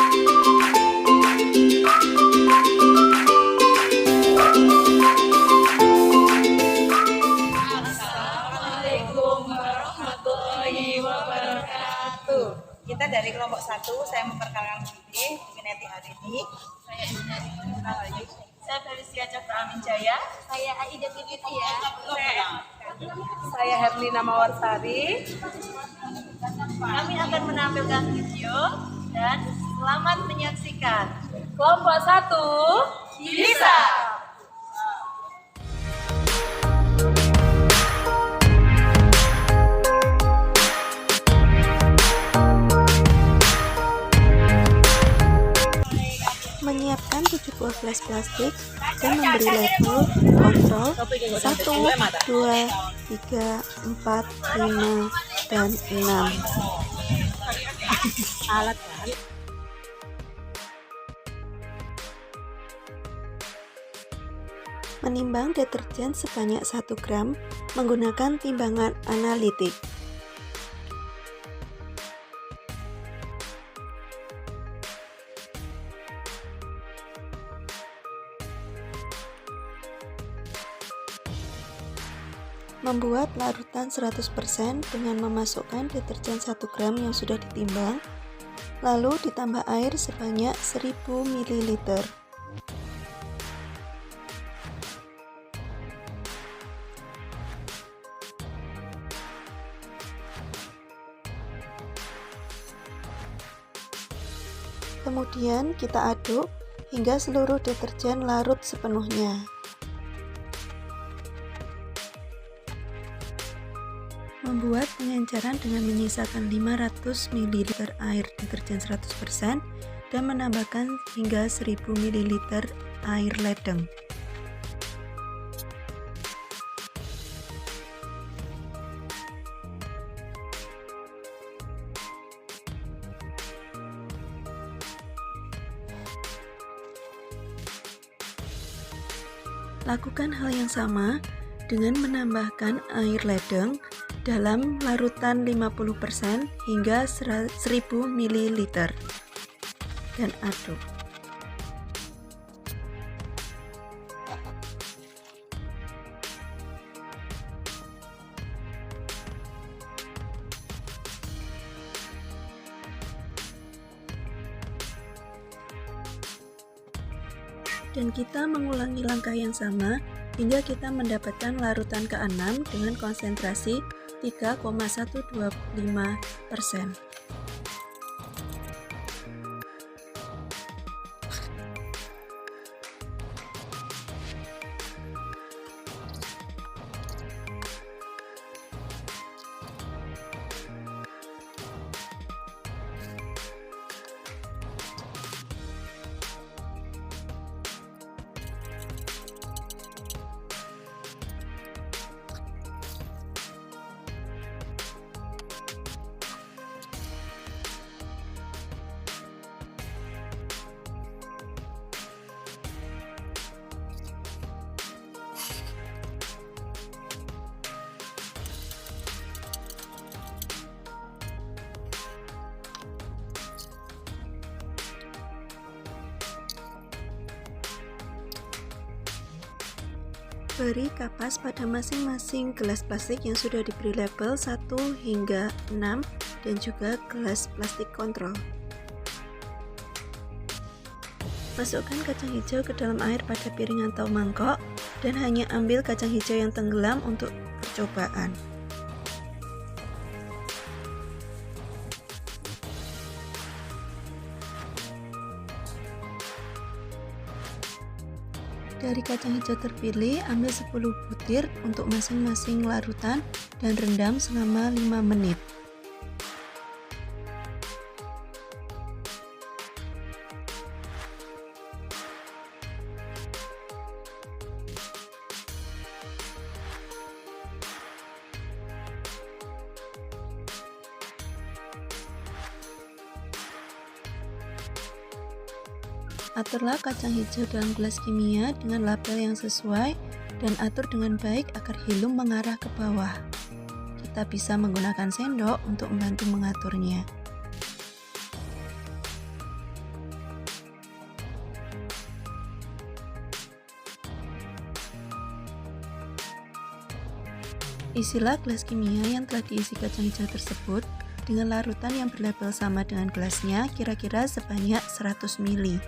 Assalamualaikum warahmatullahi wabarakatuh. Kita dari kelompok 1, saya memperkenalkan diri, Minati Harini. Saya Inari Rahayu. Saya Felicia Cakra Amin Jaya. Saya Aida Fitria. Saya Herlina Mawarsari. Kami akan menampilkan video dan selamat menyaksikan. Kelompok 1 bisa. Menyiapkan 7 buah gelas plastik dan memberi label kontrol 1, 2, 3, 4, 5, dan 6. Alat kan? Menimbang deterjen sebanyak 1 gram menggunakan timbangan analitik. Membuat larutan 100% dengan memasukkan deterjen 1 gram yang sudah ditimbang, lalu ditambah air sebanyak 1000 ml. Kemudian kita aduk hingga seluruh deterjen larut sepenuhnya. Membuat pengenceran dengan menyisakan 500 ml air deterjen 100% dan menambahkan hingga 1000 ml air ledeng. Lakukan hal yang sama dengan menambahkan air ledeng dalam larutan 50% hingga 1000 ml dan aduk. Dan kita mengulangi langkah yang sama hingga kita mendapatkan larutan ke-6 dengan konsentrasi 3,125%. Beri kapas pada masing-masing gelas plastik yang sudah diberi label 1 hingga 6 dan juga gelas plastik kontrol. Masukkan kacang hijau ke dalam air pada piring atau mangkok dan hanya ambil kacang hijau yang tenggelam untuk percobaan. Dari kacang hijau terpilih, ambil 10 butir untuk masing-masing larutan dan rendam selama 5 menit. Aturlah kacang hijau dalam gelas kimia dengan label yang sesuai dan atur dengan baik agar hilum mengarah ke bawah. Kita bisa menggunakan sendok untuk membantu mengaturnya. Isilah gelas kimia yang telah diisi kacang hijau tersebut dengan larutan yang berlabel sama dengan gelasnya, kira-kira sebanyak 100 ml.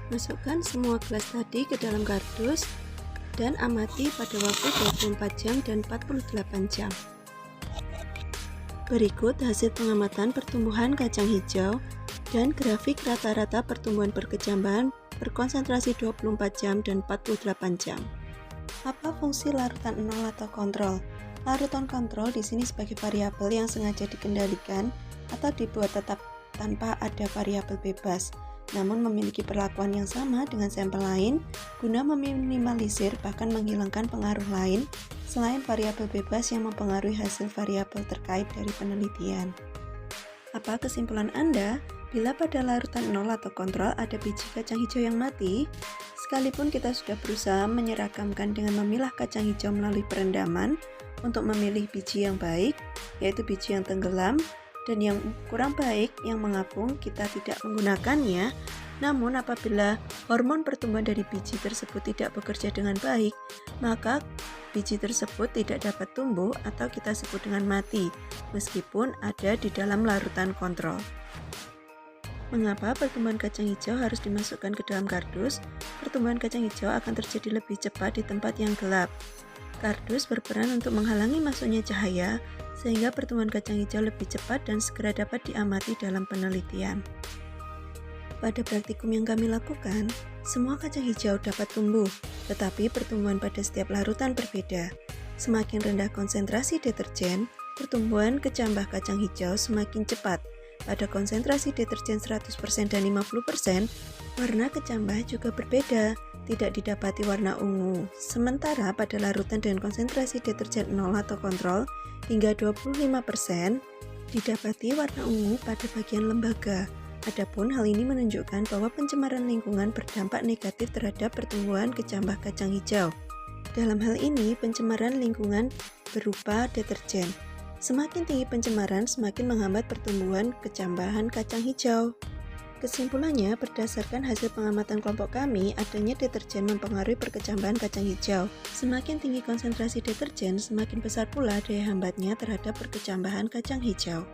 Masukkan semua gelas tadi ke dalam kardus dan amati pada waktu 24 jam dan 48 jam. Berikut hasil pengamatan pertumbuhan kacang hijau dan grafik rata-rata pertumbuhan berkecambahan berkonsentrasi 24 jam dan 48 jam. Apa fungsi larutan nol atau kontrol? Larutan kontrol di sini sebagai variabel yang sengaja dikendalikan atau dibuat tetap tanpa ada variabel bebas, namun memiliki perlakuan yang sama dengan sampel lain guna meminimalisir bahkan menghilangkan pengaruh lain selain variabel bebas yang mempengaruhi hasil variabel terkait dari penelitian. Apa kesimpulan Anda? Bila pada larutan nol atau kontrol ada biji kacang hijau yang mati, sekalipun kita sudah berusaha menyeragamkan dengan memilah kacang hijau melalui perendaman untuk memilih biji yang baik, yaitu biji yang tenggelam, dan yang kurang baik yang mengapung, kita tidak menggunakannya. Namun apabila hormon pertumbuhan dari biji tersebut tidak bekerja dengan baik, maka biji tersebut tidak dapat tumbuh atau kita sebut dengan mati, meskipun ada di dalam larutan kontrol. Mengapa pertumbuhan kacang hijau harus dimasukkan ke dalam kardus? Pertumbuhan kacang hijau akan terjadi lebih cepat di tempat yang gelap. Kardus berperan untuk menghalangi masuknya cahaya, sehingga pertumbuhan kacang hijau lebih cepat dan segera dapat diamati dalam penelitian. Pada praktikum yang kami lakukan, semua kacang hijau dapat tumbuh, tetapi pertumbuhan pada setiap larutan berbeda. Semakin rendah konsentrasi deterjen, pertumbuhan kecambah kacang hijau semakin cepat. Pada konsentrasi deterjen 100% dan 50%, warna kecambah juga berbeda, tidak didapati warna ungu. Sementara pada larutan dengan konsentrasi deterjen 0 atau kontrol hingga 25%, didapati warna ungu pada bagian lembaga. Adapun hal ini menunjukkan bahwa pencemaran lingkungan berdampak negatif terhadap pertumbuhan kecambah kacang hijau. Dalam hal ini, pencemaran lingkungan berupa deterjen. Semakin tinggi pencemaran, semakin menghambat pertumbuhan kecambahan kacang hijau. Kesimpulannya, berdasarkan hasil pengamatan kelompok kami, adanya deterjen mempengaruhi perkecambahan kacang hijau. Semakin tinggi konsentrasi deterjen, semakin besar pula daya hambatnya terhadap perkecambahan kacang hijau.